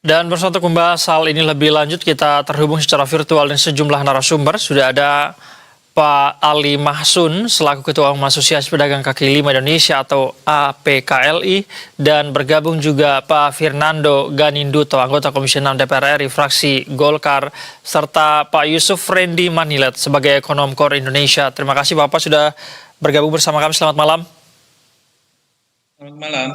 Dan bersama untuk membahas hal ini lebih lanjut, kita terhubung secara virtual dengan sejumlah narasumber. Sudah ada Pak Ali Mahsun selaku Ketua Umum Asosiasi Pedagang Kaki Lima Indonesia atau APKLI, dan bergabung juga Pak Fernando Ganinduto, anggota Komisi 6 DPR RI fraksi Golkar, serta Pak Yusuf Rendi Manilet sebagai Ekonom Core Indonesia. Terima kasih Bapak sudah bergabung bersama kami. Selamat malam. Selamat malam.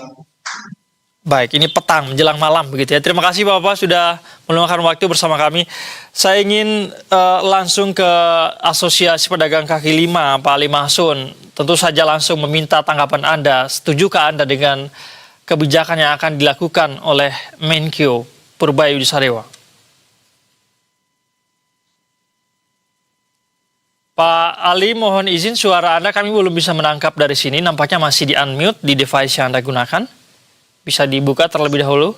Baik, ini petang menjelang malam begitu ya. Terima kasih Bapak sudah meluangkan waktu bersama kami. Saya ingin langsung ke Asosiasi Pedagang Kaki Lima, Pak Ali Mahsun. Tentu saja langsung meminta tanggapan Anda. Setujukah Anda dengan kebijakan yang akan dilakukan oleh Menkyu Purbaya Widisadewa? Pak Ali, mohon izin suara Anda kami belum bisa menangkap dari sini. Nampaknya masih di unmute di device yang Anda gunakan. Bisa dibuka terlebih dahulu.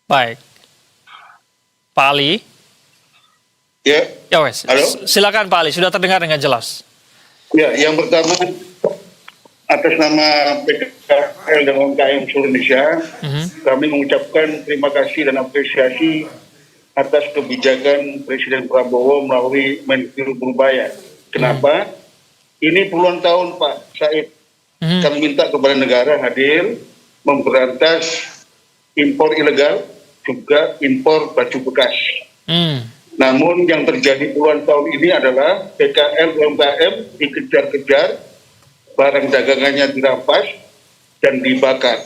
Baik. Pak Ali. Ya. Ya wes. Halo. Silakan Pak Ali, sudah terdengar dengan jelas. Ya, yang pertama atas nama PKL dan UMKM seluruh Indonesia, kami mengucapkan terima kasih dan apresiasi atas kebijakan Presiden Prabowo melalui Menkyu Purbaya. Kenapa? Ini puluhan tahun Pak Said, kami minta kepada negara hadir memberantas impor ilegal, juga impor baju bekas. Namun yang terjadi puluhan tahun ini adalah PKL UMKM dikejar-kejar, barang dagangannya dirampas dan dibakar.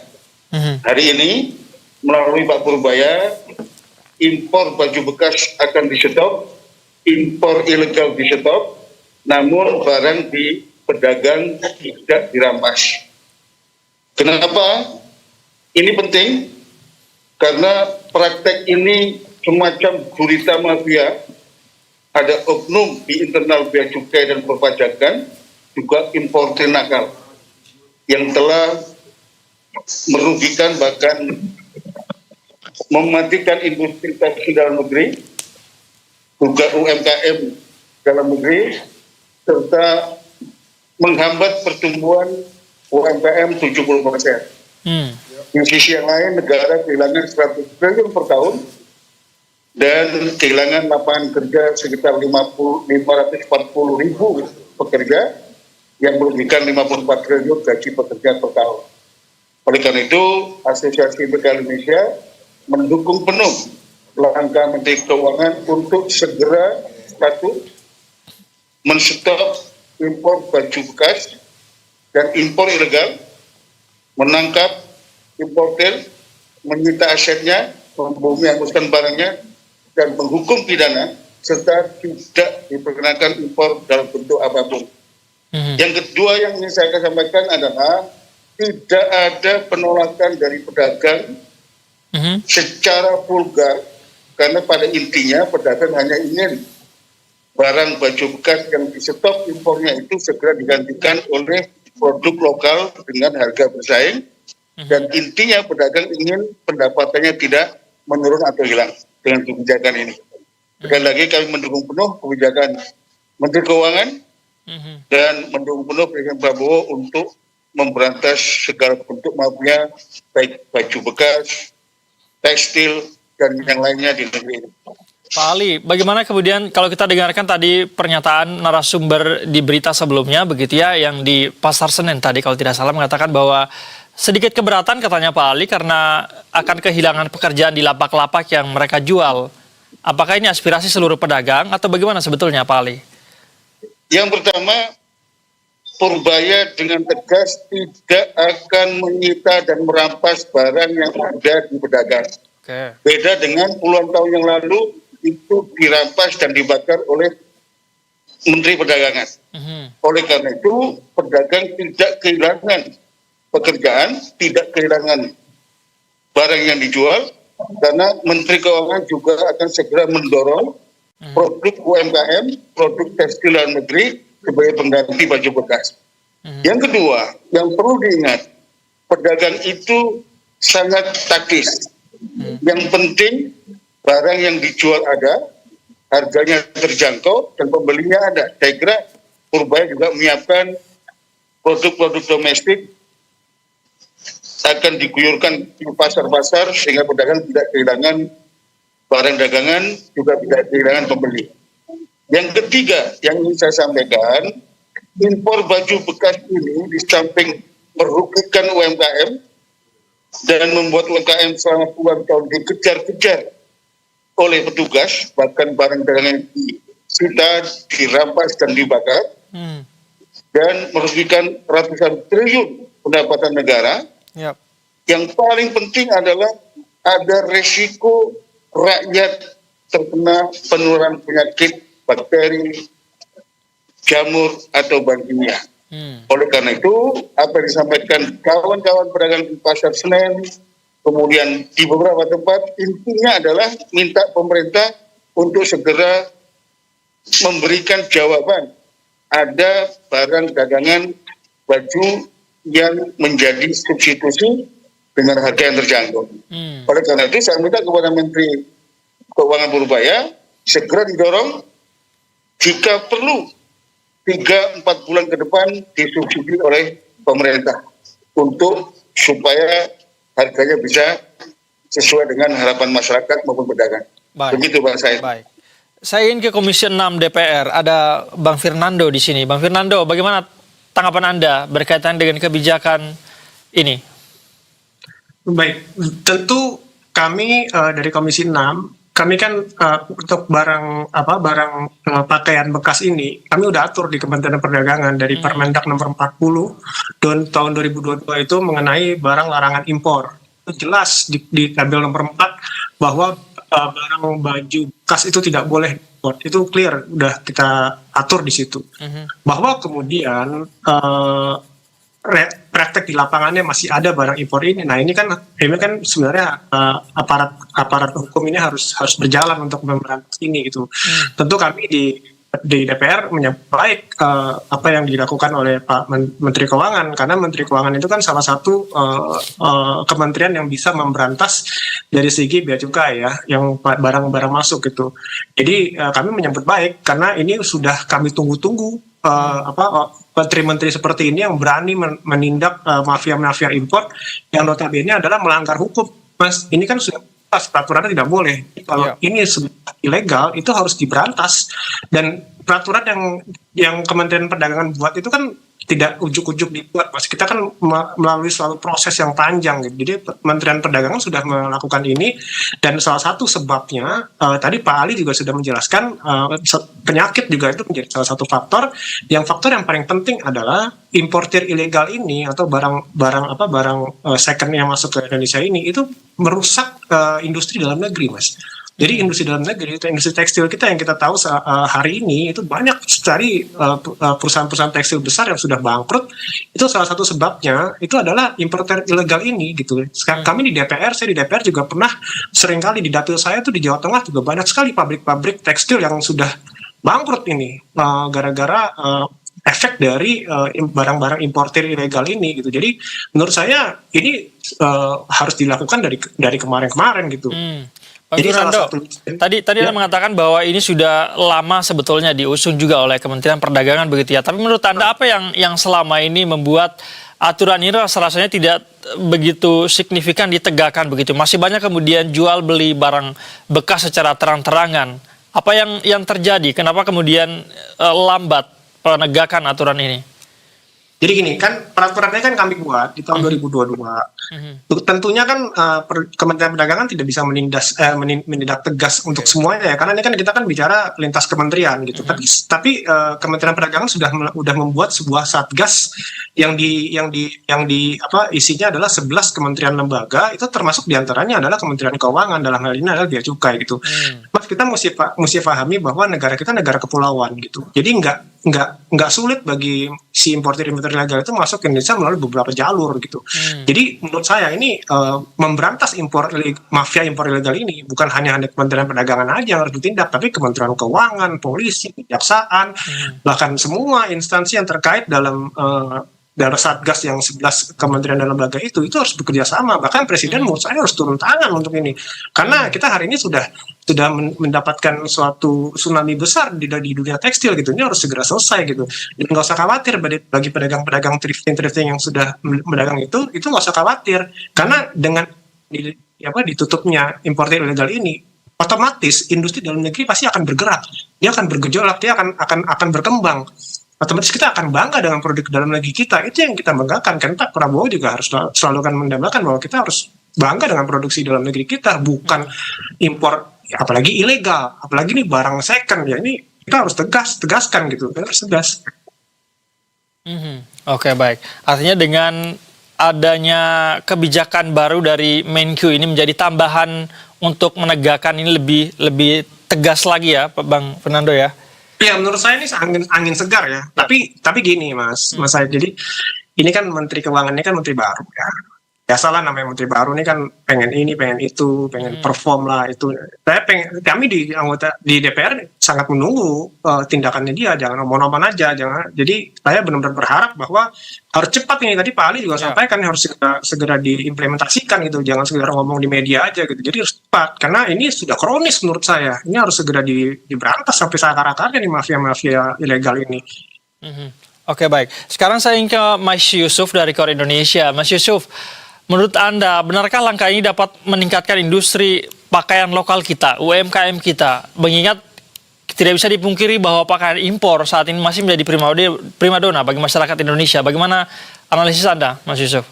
Hari ini melalui Pak Purbaya, impor baju bekas akan di-stop, impor ilegal di-stop, namun barang di pedagang tidak dirampas. Kenapa? Ini penting karena praktek ini semacam gurita mafia. Ada oknum di internal bea cukai dan perpajakan, juga importer nakal yang telah merugikan bahkan mematikan industri tekstil dalam negeri, juga UMKM dalam negeri, serta menghambat pertumbuhan UMKM 70%. Di sisi yang lain, negara kehilangan 100 triliun per tahun dan kehilangan lapangan kerja sekitar 540 ribu pekerja yang merugikan 54 triliun gaji pekerja per tahun. Oleh karena itu, Asosiasi PKL Indonesia mendukung penuh langkah Menteri Keuangan untuk segera men-stop impor baju bekas dan impor ilegal, menangkap importer, menyita asetnya, menghapuskan barangnya, dan menghukum pidana, serta tidak diperkenankan impor dalam bentuk apapun. Yang kedua yang ingin saya sampaikan adalah tidak ada penolakan dari pedagang secara vulgar, karena pada intinya pedagang hanya ingin barang baju bekas yang di-stop impornya itu segera digantikan oleh produk lokal dengan harga bersaing, dan intinya pedagang ingin pendapatannya tidak menurun atau hilang dengan kebijakan ini. Sekali lagi kami mendukung penuh kebijakan Menteri Keuangan dan mendukung penuh Presiden Prabowo untuk memberantas segala bentuk mafia, baik baju bekas, tekstil, dan yang lainnya di negeri ini. Pak Ali, bagaimana kemudian kalau kita dengarkan tadi pernyataan narasumber di berita sebelumnya begitu ya, yang di Pasar Senen tadi kalau tidak salah mengatakan bahwa sedikit keberatan katanya Pak Ali karena akan kehilangan pekerjaan di lapak-lapak yang mereka jual. Apakah ini aspirasi seluruh pedagang atau bagaimana sebetulnya Pak Ali? Yang pertama, Purbaya dengan tegas tidak akan menyita dan merampas barang yang ada di pedagang. Beda dengan puluhan tahun yang lalu itu dirampas dan dibakar oleh Menteri Perdagangan. Oleh karena itu, pedagang tidak kehilangan pekerjaan, tidak kehilangan barang yang dijual, karena Menteri Keuangan juga akan segera mendorong produk UMKM, produk tekstil dalam negeri sebagai pengganti baju bekas. Yang kedua, yang perlu diingat, pedagang itu sangat taktis. Yang penting barang yang dijual ada, harganya terjangkau, dan pembelinya ada. Saya kira Purbaya juga menyiapkan produk-produk domestik akan diguyurkan di pasar-pasar sehingga pedagang tidak kehilangan barang dagangan, juga tidak kehilangan pembeli. Yang ketiga yang ingin saya sampaikan, impor baju bekas ini di samping merugikan UMKM dan membuat UMKM selama puluhan tahun dikejar-kejar oleh petugas, bahkan barang dagangan disita, dirampas dan dibakar, dan merugikan ratusan triliun pendapatan negara. Yap. Yang paling penting adalah ada resiko rakyat terkena penularan penyakit, bakteri, jamur atau bakteri. Oleh karena itu, apa yang disampaikan kawan-kawan pedagang di Pasar Senen, kemudian di beberapa tempat, intinya adalah minta pemerintah untuk segera memberikan jawaban. Ada barang dagangan baju yang menjadi substitusi dengan harga yang terjangkau. Oleh karena itu, saya minta kepada Menteri Keuangan Purbaya segera didorong jika perlu 3-4 bulan ke depan disubsidi oleh pemerintah untuk supaya harganya bisa sesuai dengan harapan masyarakat maupun pedagang. Baik. Begitu Bang Said. Baik. Saya ingin ke Komisi 6 DPR. Ada Bang Fernando di sini. Bang Fernando, bagaimana tanggapan Anda berkaitan dengan kebijakan ini? Baik, tentu kami dari Komisi 6, kami kan untuk barang pakaian bekas ini, kami udah atur di Kementerian Perdagangan dari Permendak nomor 40 tahun 2022 itu mengenai barang larangan impor. Itu jelas di tabel nomor 4 bahwa barang baju bekas itu tidak boleh impor. Itu clear, udah kita atur di situ. Bahwa kemudian praktek di lapangannya masih ada barang impor ini. Nah ini kan sebenarnya aparat hukum ini harus berjalan untuk memberantas ini gitu. Tentu kami di DPR menyambut baik apa yang dilakukan oleh Pak Menteri Keuangan, karena Menteri Keuangan itu kan salah satu kementerian yang bisa memberantas dari segi bea cukai ya, yang barang-barang masuk gitu. Jadi kami menyambut baik karena ini sudah kami tunggu-tunggu menteri-menteri seperti ini yang berani menindak mafia-mafia impor yang notabene adalah melanggar hukum. Mas, ini kan sudah peraturannya tidak boleh. Kalau ini ilegal itu harus diberantas, dan peraturan yang Kementerian Perdagangan buat itu kan tidak ujuk-ujuk dibuat, Mas. Kita kan melalui suatu proses yang panjang gitu. Jadi Kementerian Perdagangan sudah melakukan ini, dan salah satu sebabnya tadi Pak Ali juga sudah menjelaskan penyakit juga itu menjadi salah satu faktor. Yang faktor yang paling penting adalah importir ilegal ini atau barang second yang masuk ke Indonesia ini itu merusak industri dalam negeri, Mas. Jadi industri dalam negeri, industri tekstil kita yang kita tahu hari ini itu banyak sekali perusahaan-perusahaan tekstil besar yang sudah bangkrut. Itu salah satu sebabnya itu adalah importer ilegal ini gitu. Kami saya di DPR juga pernah seringkali di dapil saya tuh di Jawa Tengah juga banyak sekali pabrik-pabrik tekstil yang sudah bangkrut ini gara-gara efek dari barang-barang importer ilegal ini gitu. Jadi menurut saya ini harus dilakukan dari kemarin-kemarin gitu. Pak Fernando, tadi Anda mengatakan bahwa ini sudah lama sebetulnya diusung juga oleh Kementerian Perdagangan begitu ya. Tapi menurut Anda apa yang selama ini membuat aturan ini rasanya tidak begitu signifikan ditegakkan begitu? Masih banyak kemudian jual beli barang bekas secara terang-terangan. Apa yang terjadi? Kenapa kemudian lambat penegakan aturan ini? Jadi gini, kan peraturannya kan kami buat di tahun 2022. Tentunya kan Kementerian Perdagangan tidak bisa menindak tegas untuk semuanya ya, karena ini kan kita kan bicara lintas kementerian gitu. Tapi Kementerian Perdagangan sudah membuat sebuah satgas yang isinya adalah 11 kementerian lembaga, itu termasuk diantaranya adalah Kementerian Keuangan, dalam hal ini adalah bea cukai gitu. Mas, kita mesti pahami bahwa negara kita negara kepulauan gitu. Jadi nggak sulit bagi si importer ilegal itu masuk ke Indonesia melalui beberapa jalur gitu. Jadi menurut saya ini memberantas mafia impor ilegal ini bukan hanya Kementerian Perdagangan aja yang harus ditindak, tapi Kementerian Keuangan, polisi, kejaksaan, bahkan semua instansi yang terkait dalam dalam Satgas yang 11 kementerian dan lembaga itu harus bekerja sama. Bahkan Presiden menurut saya harus turun tangan untuk ini. Karena kita hari ini sudah mendapatkan suatu tsunami besar di dunia tekstil gitu. Ini harus segera selesai gitu. Dan nggak usah khawatir bagi pedagang-pedagang thrifting yang sudah berdagang itu nggak usah khawatir. Karena dengan ditutupnya importer ilegal ini, otomatis industri dalam negeri pasti akan bergerak, dia akan bergejolak, dia akan berkembang. Otomatis kita akan bangga dengan produk dalam negeri kita. Itu yang kita banggakan. Kan Pak Prabowo juga harus selalu kan mendambakan bahwa kita harus bangga dengan produksi dalam negeri kita, bukan impor, apalagi ilegal, apalagi ini barang second. Ya ini kita harus tegaskan gitu, kita harus tegas. Oke, baik. Artinya dengan adanya kebijakan baru dari Menq ini menjadi tambahan untuk menegakkan ini lebih tegas lagi ya, Bang Fernando ya? Ya, menurut saya ini angin segar ya. Tapi gini Mas saya, jadi ini kan Menteri Keuangan ini kan menteri baru ya. Biasalah namanya menteri baru ini kan pengen ini, pengen itu, pengen perform lah itu. Kami di DPR sangat menunggu tindakannya dia, jangan omong-omong aja, jangan. Jadi saya benar-benar berharap bahwa harus cepat ini. Tadi Pak Ali juga sampaikan harus segera diimplementasikan gitu, jangan segera ngomong di media aja gitu. Jadi harus cepat karena ini sudah kronis menurut saya. Ini harus segera diberantas sampai akar-akarnya di mafia-mafia ilegal ini. Oke, baik. Sekarang saya ingin ke Mas Yusuf dari Kor Indonesia. Mas Yusuf, menurut Anda, benarkah langkah ini dapat meningkatkan industri pakaian lokal kita, UMKM kita? Mengingat tidak bisa dipungkiri bahwa pakaian impor saat ini masih menjadi primadona bagi masyarakat Indonesia. Bagaimana analisis Anda, Mas Yusuf?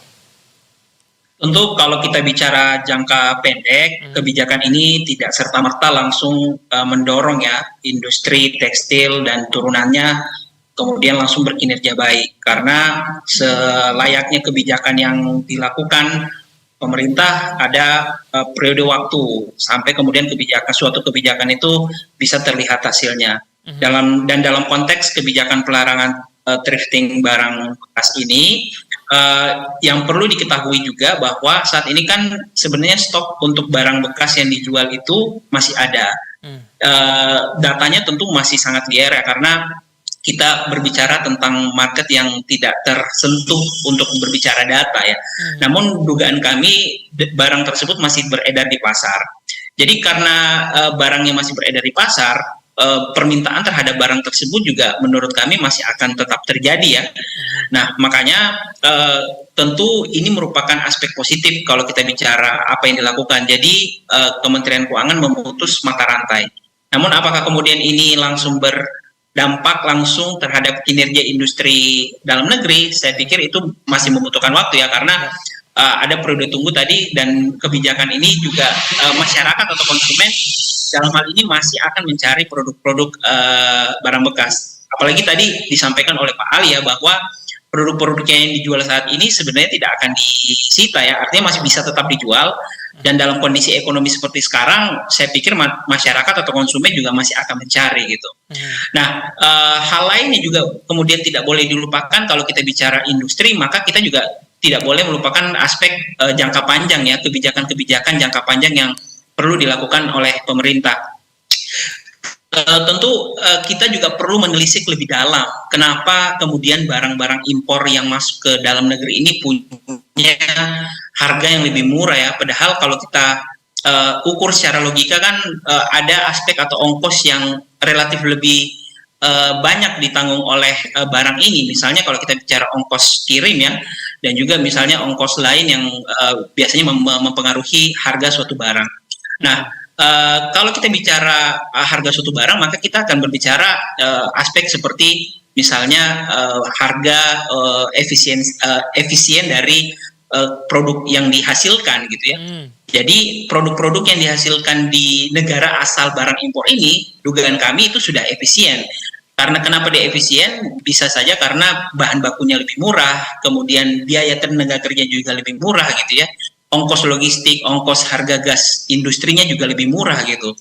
Tentu kalau kita bicara jangka pendek, kebijakan ini tidak serta-merta langsung mendorong ya industri tekstil dan turunannya kemudian langsung berkinerja baik, karena selayaknya kebijakan yang dilakukan pemerintah ada periode waktu sampai kemudian suatu kebijakan itu bisa terlihat hasilnya. Dalam konteks kebijakan pelarangan thrifting barang bekas ini, yang perlu diketahui juga bahwa saat ini kan sebenarnya stok untuk barang bekas yang dijual itu masih ada. Datanya tentu masih sangat liar ya, karena kita berbicara tentang market yang tidak tersentuh untuk berbicara data ya. Namun dugaan kami barang tersebut masih beredar di pasar. Jadi karena barangnya masih beredar di pasar, permintaan terhadap barang tersebut juga menurut kami masih akan tetap terjadi ya. Nah makanya tentu ini merupakan aspek positif kalau kita bicara apa yang dilakukan. Jadi Kementerian Keuangan memutus mata rantai. Namun apakah kemudian ini langsung berdampak langsung terhadap kinerja industri dalam negeri? Saya pikir itu masih membutuhkan waktu ya, karena ada periode tunggu tadi, dan kebijakan ini juga masyarakat atau konsumen dalam hal ini masih akan mencari produk-produk barang bekas. Apalagi tadi disampaikan oleh Pak Ali ya, bahwa produk-produknya yang dijual saat ini sebenarnya tidak akan disita ya, artinya masih bisa tetap dijual. Dan dalam kondisi ekonomi seperti sekarang, saya pikir masyarakat atau konsumen juga masih akan mencari gitu. Nah, hal lainnya juga kemudian tidak boleh dilupakan kalau kita bicara industri, maka kita juga tidak boleh melupakan aspek jangka panjang ya, kebijakan-kebijakan jangka panjang yang perlu dilakukan oleh pemerintah. Tentu kita juga perlu menelisik lebih dalam kenapa kemudian barang-barang impor yang masuk ke dalam negeri ini punya harga yang lebih murah ya, padahal kalau kita ukur secara logika kan ada aspek atau ongkos yang relatif lebih banyak ditanggung oleh barang ini. Misalnya kalau kita bicara ongkos kirim ya, dan juga misalnya ongkos lain yang biasanya mempengaruhi harga suatu barang. Nah, kalau kita bicara harga suatu barang, maka kita akan berbicara aspek seperti misalnya harga efisien dari produk yang dihasilkan gitu ya. Jadi produk-produk yang dihasilkan di negara asal barang impor ini, dugaan kami itu sudah efisien. Karena kenapa dia efisien? Bisa saja karena bahan bakunya lebih murah, kemudian biaya tenaga kerja juga lebih murah gitu ya. Ongkos logistik, ongkos harga gas industrinya juga lebih murah gitu.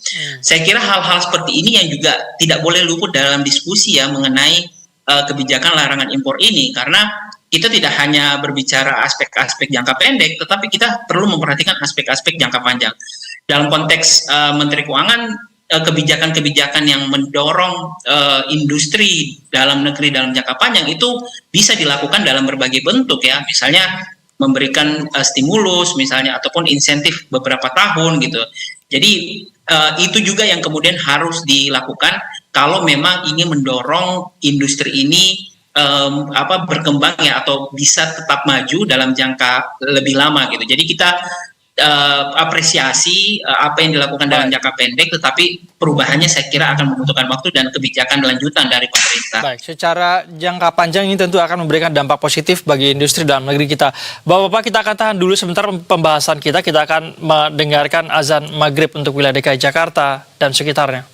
Saya kira hal-hal seperti ini yang juga tidak boleh luput dalam diskusi ya mengenai kebijakan larangan impor ini, karena kita tidak hanya berbicara aspek-aspek jangka pendek, tetapi kita perlu memperhatikan aspek-aspek jangka panjang. Dalam konteks Menteri Keuangan, kebijakan-kebijakan yang mendorong industri dalam negeri dalam jangka panjang itu bisa dilakukan dalam berbagai bentuk ya, misalnya memberikan stimulus misalnya ataupun insentif beberapa tahun gitu. Jadi itu juga yang kemudian harus dilakukan kalau memang ingin mendorong industri ini berkembang ya atau bisa tetap maju dalam jangka lebih lama gitu. Jadi kita apresiasi apa yang dilakukan dalam jangka pendek, tetapi perubahannya saya kira akan membutuhkan waktu dan kebijakan lanjutan dari pemerintah. Baik, secara jangka panjang ini tentu akan memberikan dampak positif bagi industri dalam negeri kita. Bapak-bapak, kita akan tahan dulu sebentar pembahasan kita. Kita akan mendengarkan azan maghrib untuk wilayah DKI Jakarta dan sekitarnya.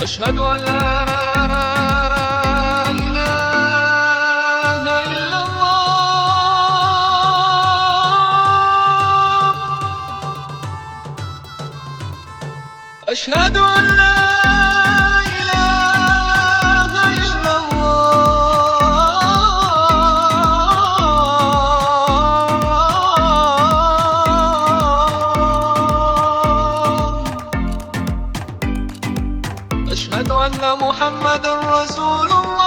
أشهد أن لا إله إلا الله أشهد أن لا إله إلا الله أشهد أن محمد رسول الله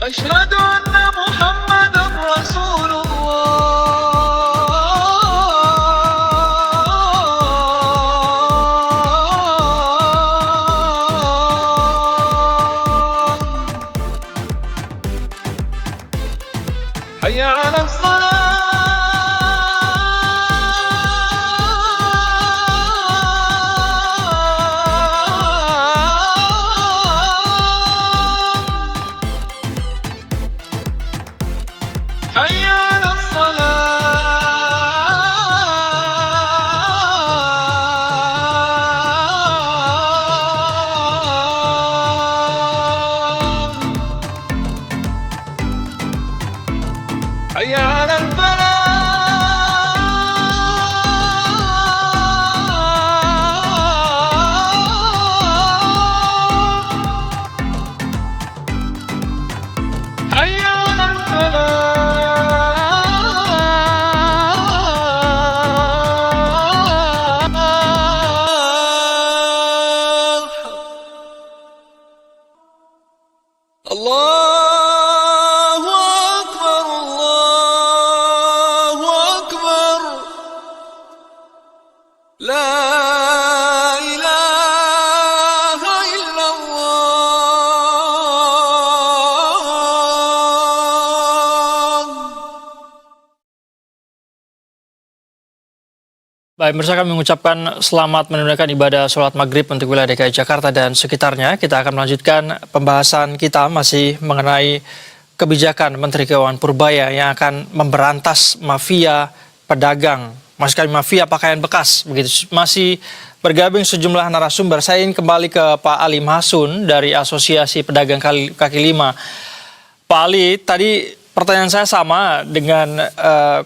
أشهد أن محمد رسول الله حي على حي على الصلاة حي على الفلاح حي على الفلاح الله أكبر الله أكبر لا إله إلا الله. Baik, bersama kami mengucapkan selamat menunaikan ibadah sholat maghrib untuk wilayah DKI Jakarta dan sekitarnya. Kita akan melanjutkan pembahasan kita masih mengenai kebijakan Menteri Keuangan Purbaya yang akan memberantas mafia pedagang, maksud kami mafia pakaian bekas. Begitu. Masih bergabung sejumlah narasumber. Saya ingin kembali ke Pak Ali Mahsun dari Asosiasi Pedagang Kaki Lima. Pak Ali, tadi pertanyaan saya sama dengan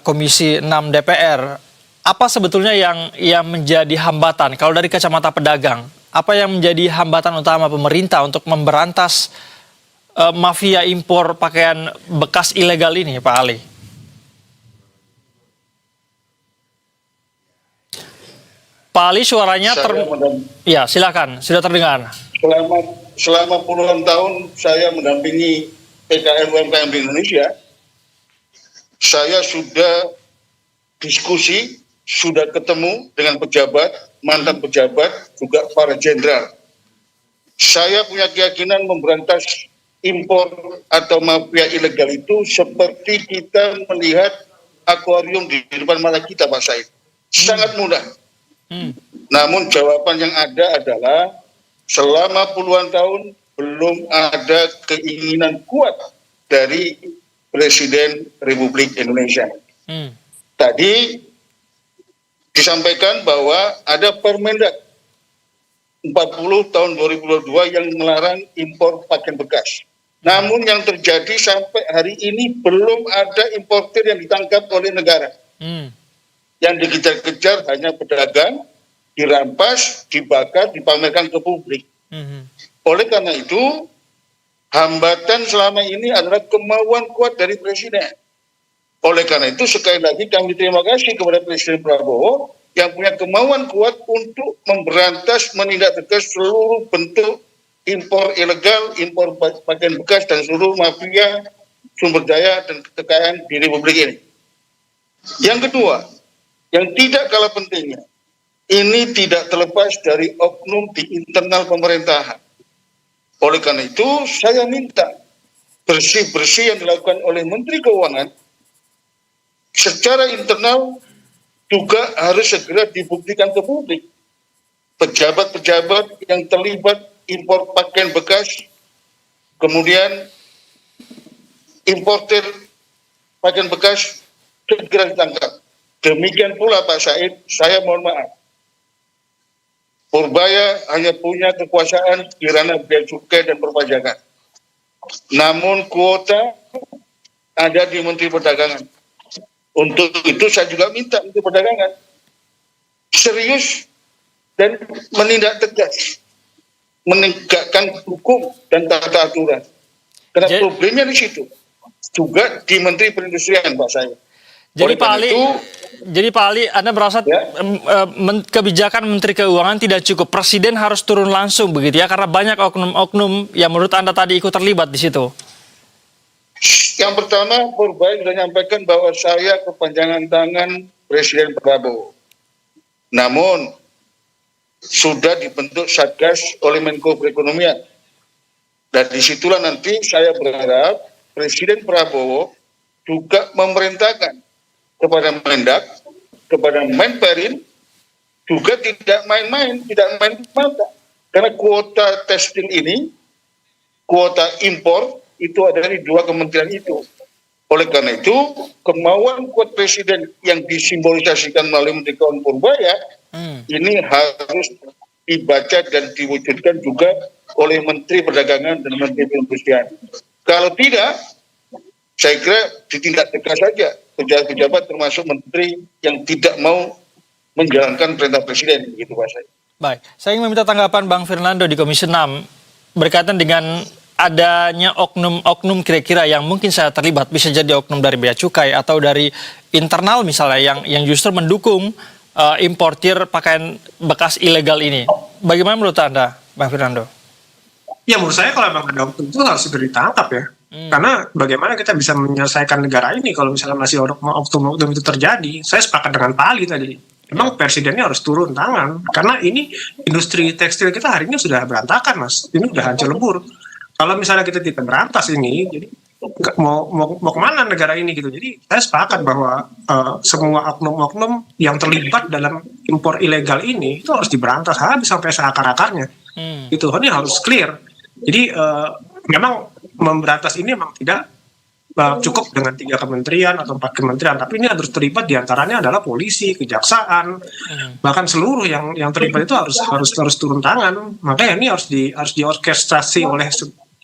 Komisi 6 DPR. Apa sebetulnya yang menjadi hambatan kalau dari kacamata pedagang? Apa yang menjadi hambatan utama pemerintah untuk memberantas mafia impor pakaian bekas ilegal ini, Pak Ali? Pak Ali, suaranya ya, silakan, sudah terdengar. Selama puluhan tahun saya mendampingi PKL UMKM di Indonesia. Saya sudah diskusi, sudah ketemu dengan pejabat, mantan pejabat, juga para jenderal. Saya punya keyakinan memberantas impor atau mafia ilegal itu seperti kita melihat akuarium di depan mata kita, Pak Said. Sangat mudah. Namun jawaban yang ada adalah selama puluhan tahun belum ada keinginan kuat dari Presiden Republik Indonesia. Tadi disampaikan bahwa ada Permendak 40 tahun 2022 yang melarang impor pakaian bekas. Namun yang terjadi sampai hari ini belum ada importer yang ditangkap oleh negara. Yang dikejar-kejar hanya pedagang, dirampas, dibakar, dipamerkan ke publik. Oleh karena itu, hambatan selama ini adalah kemauan kuat dari Presiden. Oleh karena itu, sekali lagi kami terima kasih kepada Presiden Prabowo yang punya kemauan kuat untuk memberantas, menindak tegas seluruh bentuk impor ilegal, impor pakaian bekas, dan seluruh mafia sumber daya dan kekayaan di Republik ini. Yang kedua, yang tidak kalah pentingnya, ini tidak terlepas dari oknum di internal pemerintahan. Oleh karena itu, saya minta bersih-bersih yang dilakukan oleh Menteri Keuangan secara internal juga harus segera dibuktikan ke publik. Pejabat-pejabat yang terlibat impor pakaian bekas, kemudian importer pakaian bekas segera ditangkap. Demikian pula Pak Said, saya mohon maaf. Purbaya hanya punya kekuasaan di ranah bea cukai dan perpajakan. Namun kuota ada di Menteri Perdagangan. Untuk itu saya juga minta Menteri Perdagangan serius dan menindak tegas, menegakkan hukum dan tata aturan. Karena problemnya di situ. Juga di Menteri Perindustrian, Pak saya. Jadi Pak Ali, Anda merasa kebijakan Menteri Keuangan tidak cukup, Presiden harus turun langsung begitu ya, karena banyak oknum-oknum yang menurut Anda tadi ikut terlibat di situ. Yang pertama, Purbaya sudah menyampaikan bahwa saya kepanjangan tangan Presiden Prabowo. Namun, sudah dibentuk Satgas oleh Menko Perekonomian. Dan disitulah nanti saya berharap Presiden Prabowo juga memerintahkan kepada Mendak, kepada Menperin, juga tidak main-main, tidak main mata. Karena kuota tekstil ini, kuota impor, itu ada di dua kementerian itu. Oleh karena itu, kemauan kuat Presiden yang disimbolisasikan melalui Menteri Keuangan Purbaya, ini harus dibaca dan diwujudkan juga oleh Menteri Perdagangan dan Menteri Perindustrian. Kalau tidak, saya kira ditindak tegas saja pejabat-pejabat termasuk menteri yang tidak mau menjalankan perintah Presiden, begitu Pak Said. Baik, saya ingin meminta tanggapan Bang Fernando di Komisi 6 berkaitan dengan adanya oknum-oknum kira-kira yang mungkin saya terlibat, bisa jadi oknum dari bea cukai atau dari internal misalnya yang justru mendukung importir pakaian bekas ilegal ini. Bagaimana menurut Anda, Bang Fernando? Ya menurut saya kalau memang ada oknum itu harus segera ditangkap ya. Karena bagaimana kita bisa menyelesaikan negara ini kalau misalnya masih oknum itu terjadi. Saya sepakat dengan Pak Ali tadi. Memang presidennya harus turun tangan. Karena ini industri tekstil kita hari ini sudah berantakan, Mas. Ini udah hancur lebur. Kalau misalnya kita tidak berantas ini, jadi mau kemana negara ini gitu. Jadi saya sepakat bahwa semua oknum-oknum yang terlibat dalam impor ilegal ini itu harus diberantas habis sampai seakar-akarnya. Itu ini harus clear. Jadi memang memberantas ini memang tidak cukup dengan 3 kementerian atau 4 kementerian, tapi ini harus terlibat diantaranya adalah polisi, kejaksaan, bahkan seluruh yang terlibat itu harus turun tangan. Makanya ini harus diorkestrasi oleh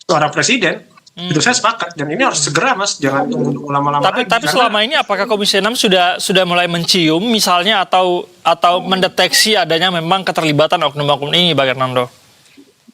seorang presiden. Itu saya sepakat dan ini harus segera, Mas, jangan tunggu lama-lama. Tapi selama ini apakah Komisi 6 sudah mulai mencium misalnya atau mendeteksi adanya memang keterlibatan oknum-oknum ini, Bang Fernando?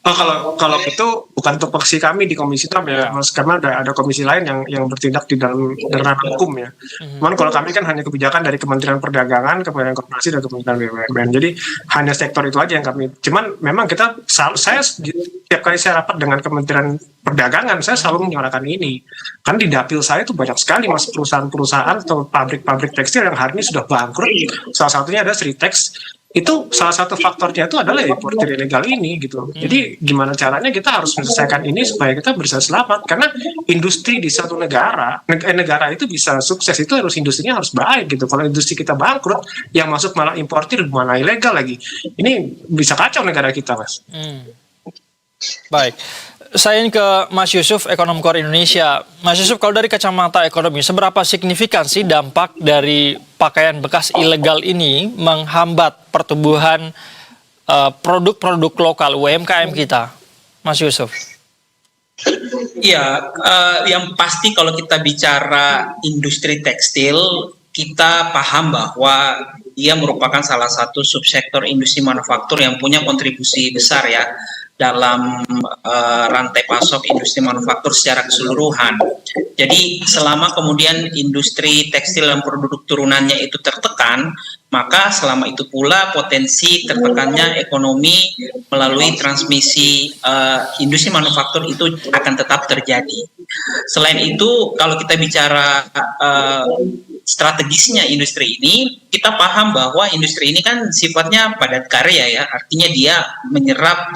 Kalau itu bukan tupoksi kami di Komisi 6 ya, Mas, karena ada komisi lain yang bertindak di dalam ranah hukum ya. Cuman kalau kami kan hanya kebijakan dari Kementerian Perdagangan, Kementerian Koperasi dan Kementerian BUMN. Jadi hanya sektor itu aja yang kami. Cuman memang saya setiap kali saya rapat dengan Kementerian Perdagangan, saya selalu menyuarakan ini. Kan di dapil saya itu banyak sekali, Mas, perusahaan-perusahaan atau pabrik-pabrik tekstil yang hari ini sudah bangkrut. Salah satunya ada Sritex itu salah satu faktornya itu adalah importer ilegal ini gitu. Jadi gimana caranya kita harus menyelesaikan ini supaya kita bisa selamat, karena industri di satu negara negara itu bisa sukses itu harus industrinya harus baik gitu. Kalau industri kita bangkrut, yang masuk malah importir, malah ilegal lagi, ini bisa kacau negara kita, Mas. Baik, saya ingin ke Mas Yusuf, Ekonom Core Indonesia. Mas Yusuf, kalau dari kacamata ekonomi, seberapa signifikan sih dampak dari pakaian bekas ilegal ini menghambat pertumbuhan produk-produk lokal UMKM kita, Mas Yusuf? Ya, yang pasti kalau kita bicara industri tekstil, kita paham bahwa dia merupakan salah satu subsektor industri manufaktur yang punya kontribusi besar ya dalam rantai pasok industri manufaktur secara keseluruhan. Jadi selama kemudian industri tekstil dan produk turunannya itu tertekan, maka selama itu pula potensi tertekannya ekonomi melalui transmisi industri manufaktur itu akan tetap terjadi. Selain itu, kalau kita bicara strategisnya industri ini, kita paham bahwa industri ini kan sifatnya padat karya ya, artinya dia menyerap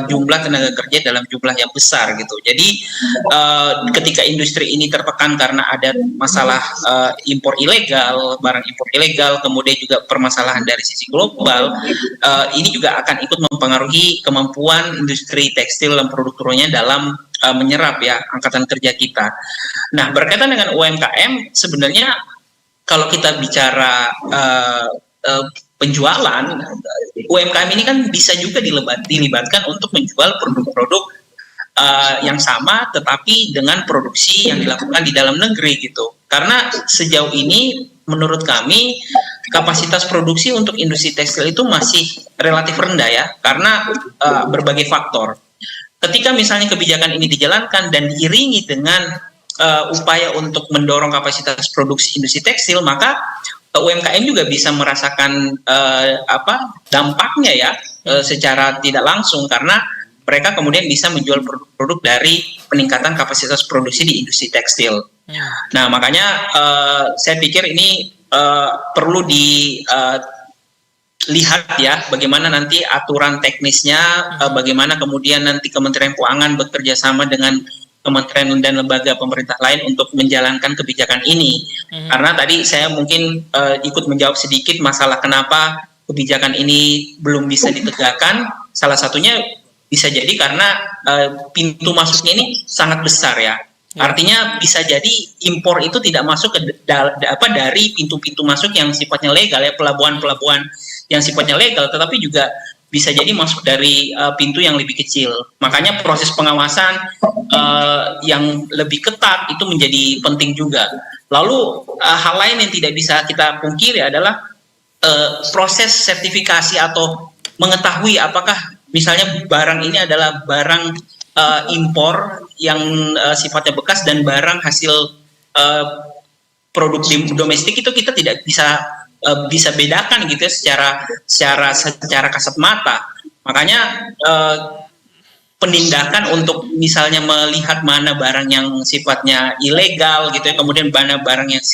jumlah tenaga kerja dalam jumlah yang besar gitu. Jadi ketika industri ini tertekan karena ada masalah impor ilegal, barang impor ilegal, kemudian juga permasalahan dari sisi global, ini juga akan ikut mempengaruhi kemampuan industri tekstil dan produk turunannya dalam menyerap ya angkatan kerja kita. Nah, berkaitan dengan UMKM, sebenarnya kalau kita bicara penjualan, UMKM ini kan bisa juga dilibatkan untuk menjual produk-produk yang sama tetapi dengan produksi yang dilakukan di dalam negeri gitu. Karena sejauh ini menurut kami kapasitas produksi untuk industri tekstil itu masih relatif rendah ya, karena berbagai faktor. Ketika misalnya kebijakan ini dijalankan dan diiringi dengan upaya untuk mendorong kapasitas produksi industri tekstil, maka UMKM juga bisa merasakan dampaknya ya secara tidak langsung, karena mereka kemudian bisa menjual produk-produk dari peningkatan kapasitas produksi di industri tekstil. Nah, makanya saya pikir ini perlu dilihat ya bagaimana nanti aturan teknisnya, bagaimana kemudian nanti Kementerian Keuangan bekerja sama dengan kementerian dan lembaga pemerintah lain untuk menjalankan kebijakan ini. Karena tadi saya mungkin ikut menjawab sedikit masalah kenapa kebijakan ini belum bisa ditegakkan. Salah satunya bisa jadi karena pintu masuknya ini sangat besar ya. Artinya bisa jadi impor itu tidak masuk ke dari pintu-pintu masuk yang sifatnya legal ya, pelabuhan-pelabuhan yang sifatnya legal, tetapi juga bisa jadi masuk dari pintu yang lebih kecil. Makanya proses pengawasan yang lebih ketat itu menjadi penting juga. Lalu hal lain yang tidak bisa kita pungkiri adalah proses sertifikasi atau mengetahui apakah misalnya barang ini adalah barang impor yang sifatnya bekas dan barang hasil produk domestik, itu kita tidak bisa bedakan gitu ya secara kasat mata. Makanya penindakan untuk misalnya melihat mana barang yang sifatnya ilegal gitu ya, kemudian mana barang yang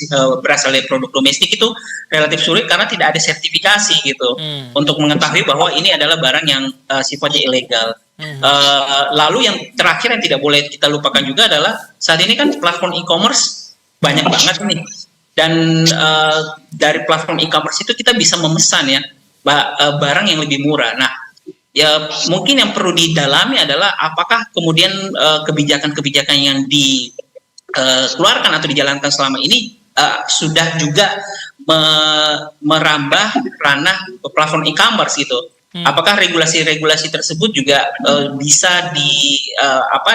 berasal dari produk domestik itu relatif sulit karena tidak ada sertifikasi gitu untuk mengetahui bahwa ini adalah barang yang sifatnya ilegal. Lalu yang terakhir yang tidak boleh kita lupakan juga adalah saat ini kan platform e-commerce banyak banget nih. Dan dari platform e-commerce itu kita bisa memesan ya barang yang lebih murah. Nah, ya mungkin yang perlu didalami adalah apakah kemudian kebijakan-kebijakan yang dikeluarkan atau dijalankan selama ini sudah juga merambah ranah platform e-commerce gitu. Apakah regulasi-regulasi tersebut juga bisa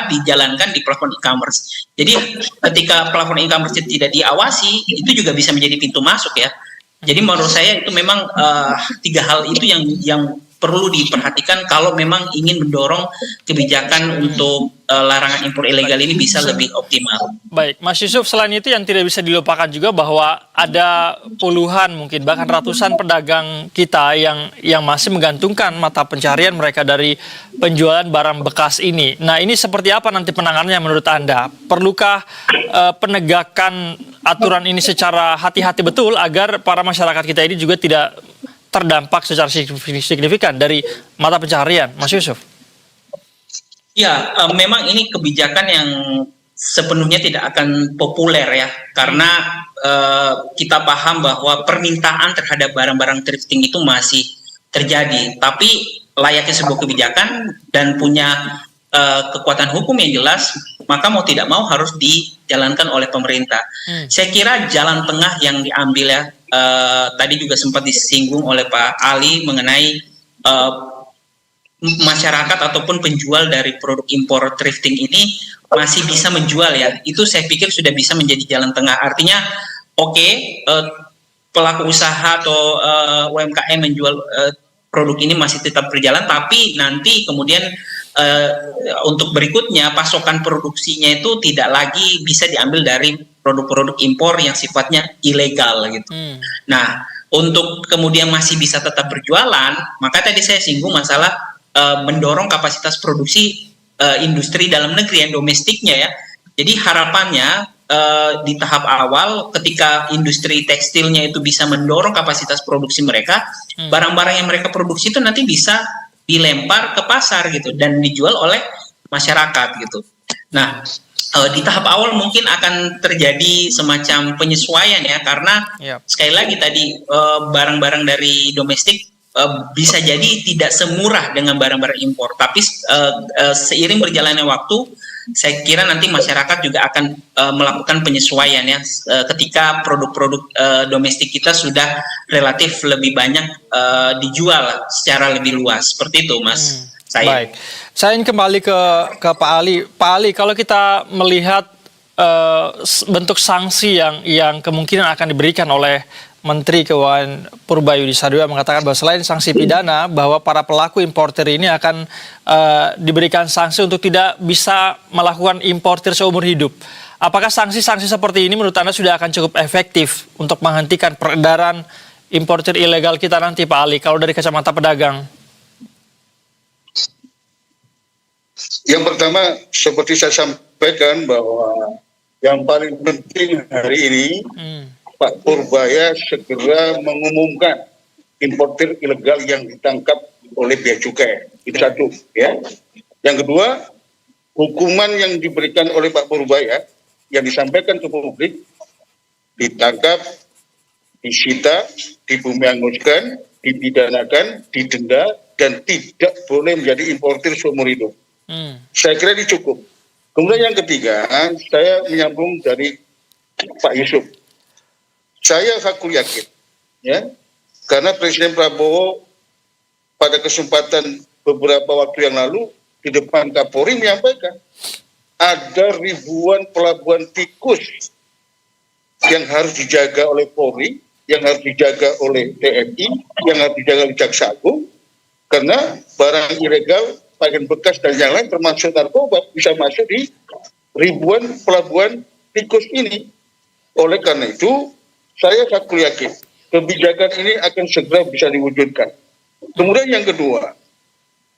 dijalankan di platform e-commerce? Jadi ketika platform e-commerce tidak diawasi, itu juga bisa menjadi pintu masuk ya. Jadi menurut saya itu memang 3 hal itu yang perlu diperhatikan kalau memang ingin mendorong kebijakan untuk larangan impor ilegal ini bisa lebih optimal. Baik, Mas Yusuf, selain itu yang tidak bisa dilupakan juga bahwa ada puluhan mungkin bahkan ratusan pedagang kita yang masih menggantungkan mata pencarian mereka dari penjualan barang bekas ini. Nah, ini seperti apa nanti penanganannya menurut Anda? Perlukah penegakan aturan ini secara hati-hati betul agar para masyarakat kita ini juga tidak terdampak secara signifikan dari mata pencaharian, Mas Yusuf? Ya, memang ini kebijakan yang sepenuhnya tidak akan populer ya, karena kita paham bahwa permintaan terhadap barang-barang thrifting itu masih terjadi. Tapi layaknya sebuah kebijakan dan punya kekuatan hukum yang jelas, maka mau tidak mau harus dijalankan oleh pemerintah. Saya kira jalan tengah yang diambil ya, tadi juga sempat disinggung oleh Pak Ali mengenai masyarakat ataupun penjual dari produk impor thrifting ini masih bisa menjual ya, itu saya pikir sudah bisa menjadi jalan tengah. Artinya pelaku usaha atau UMKM menjual produk ini masih tetap berjalan, tapi nanti kemudian untuk berikutnya pasokan produksinya itu tidak lagi bisa diambil dari produk-produk impor yang sifatnya ilegal gitu. Nah, untuk kemudian masih bisa tetap berjualan, maka tadi saya singgung masalah mendorong kapasitas produksi industri dalam negeri yang domestiknya ya. Jadi harapannya di tahap awal ketika industri tekstilnya itu bisa mendorong kapasitas produksi mereka, barang-barang yang mereka produksi itu nanti bisa dilempar ke pasar gitu dan dijual oleh masyarakat gitu. Nah, di tahap awal mungkin akan terjadi semacam penyesuaian ya, karena sekali lagi tadi barang-barang dari domestik bisa jadi tidak semurah dengan barang-barang impor, tapi seiring berjalannya waktu, saya kira nanti masyarakat juga akan melakukan penyesuaian ya, ketika produk-produk domestik kita sudah relatif lebih banyak dijual secara lebih luas, seperti itu, Mas. Baik, saya ingin kembali ke Pak Ali. Pak Ali, kalau kita melihat bentuk sanksi yang kemungkinan akan diberikan oleh Menteri Keuangan Purbayudi Sadewa mengatakan bahwa selain sanksi pidana, bahwa para pelaku importer ini akan diberikan sanksi untuk tidak bisa melakukan importer seumur hidup. Apakah sanksi-sanksi seperti ini menurut Anda sudah akan cukup efektif untuk menghentikan peredaran importer ilegal kita nanti, Pak Ali, kalau dari kacamata pedagang? Yang pertama, seperti saya sampaikan bahwa yang paling penting hari ini, Pak Purbaya segera mengumumkan importer ilegal yang ditangkap oleh Bea Cukai. Itu satu, ya. Yang kedua, hukuman yang diberikan oleh Pak Purbaya yang disampaikan ke publik, ditangkap, disita, dibumi-anguskan, dipidanakan, didenda, dan tidak boleh menjadi importer seumur hidup. Saya kira ini cukup. Kemudian yang ketiga, saya menyambung dari Pak Yusuf. Saya hakul yakin, ya, karena Presiden Prabowo pada kesempatan beberapa waktu yang lalu di depan Kapolri menyampaikan ada ribuan pelabuhan tikus yang harus dijaga oleh Polri, yang harus dijaga oleh TNI, yang harus dijaga oleh Jaksa Agung, karena barang ilegal, pakaian bekas dan yang lain termasuk narkoba bisa masuk di ribuan pelabuhan tikus ini. Oleh karena itu, saya hakul yakin kebijakan ini akan segera bisa diwujudkan. Kemudian yang kedua,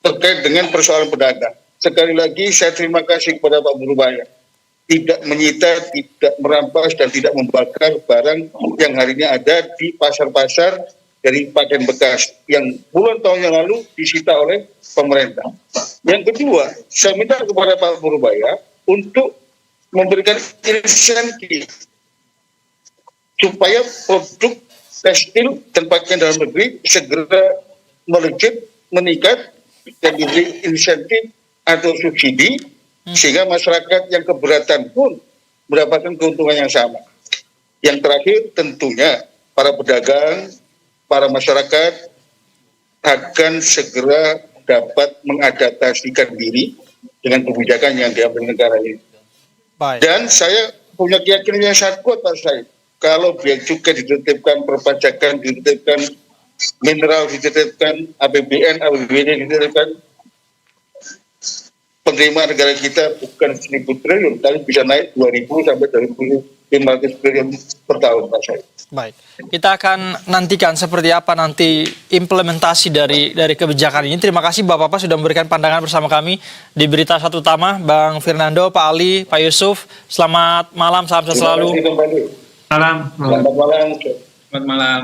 terkait dengan persoalan pedagang. Sekali lagi saya terima kasih kepada Pak Purbaya. Tidak menyita, tidak merampas, dan tidak membakar barang yang hari ini ada di pasar-pasar dari pakaian bekas yang puluhan tahun yang lalu disita oleh pemerintah. Yang kedua, saya minta kepada Pak Purbaya untuk memberikan insentif supaya produk tekstil dan pakaian dalam negeri segera melejit, meningkat, dan diberi insentif atau subsidi, sehingga masyarakat yang keberatan pun mendapatkan keuntungan yang sama. Yang terakhir tentunya para pedagang, para masyarakat akan segera dapat mengadaptasikan diri dengan kebijakan yang diambil negara ini. Baik. Dan saya punya keyakinan yang sangat kuat, Pak Said. Kalau Bea Cukai ditertibkan, perpajakan ditertibkan, mineral ditertibkan, APBN, APBD ditertibkan, penerimaan negara kita bukan 1.000 triliun, tapi bisa naik 2.000 sampai 2.500 triliun per tahun, Pak Said. Baik, kita akan nantikan seperti apa nanti implementasi dari kebijakan ini. Terima kasih Bapak-Bapak sudah memberikan pandangan bersama kami di Berita Satu Utama. Bang Fernando, Pak Ali, Pak Yusuf, selamat malam, salam sehat selalu. Salam. Selamat malam. Selamat malam.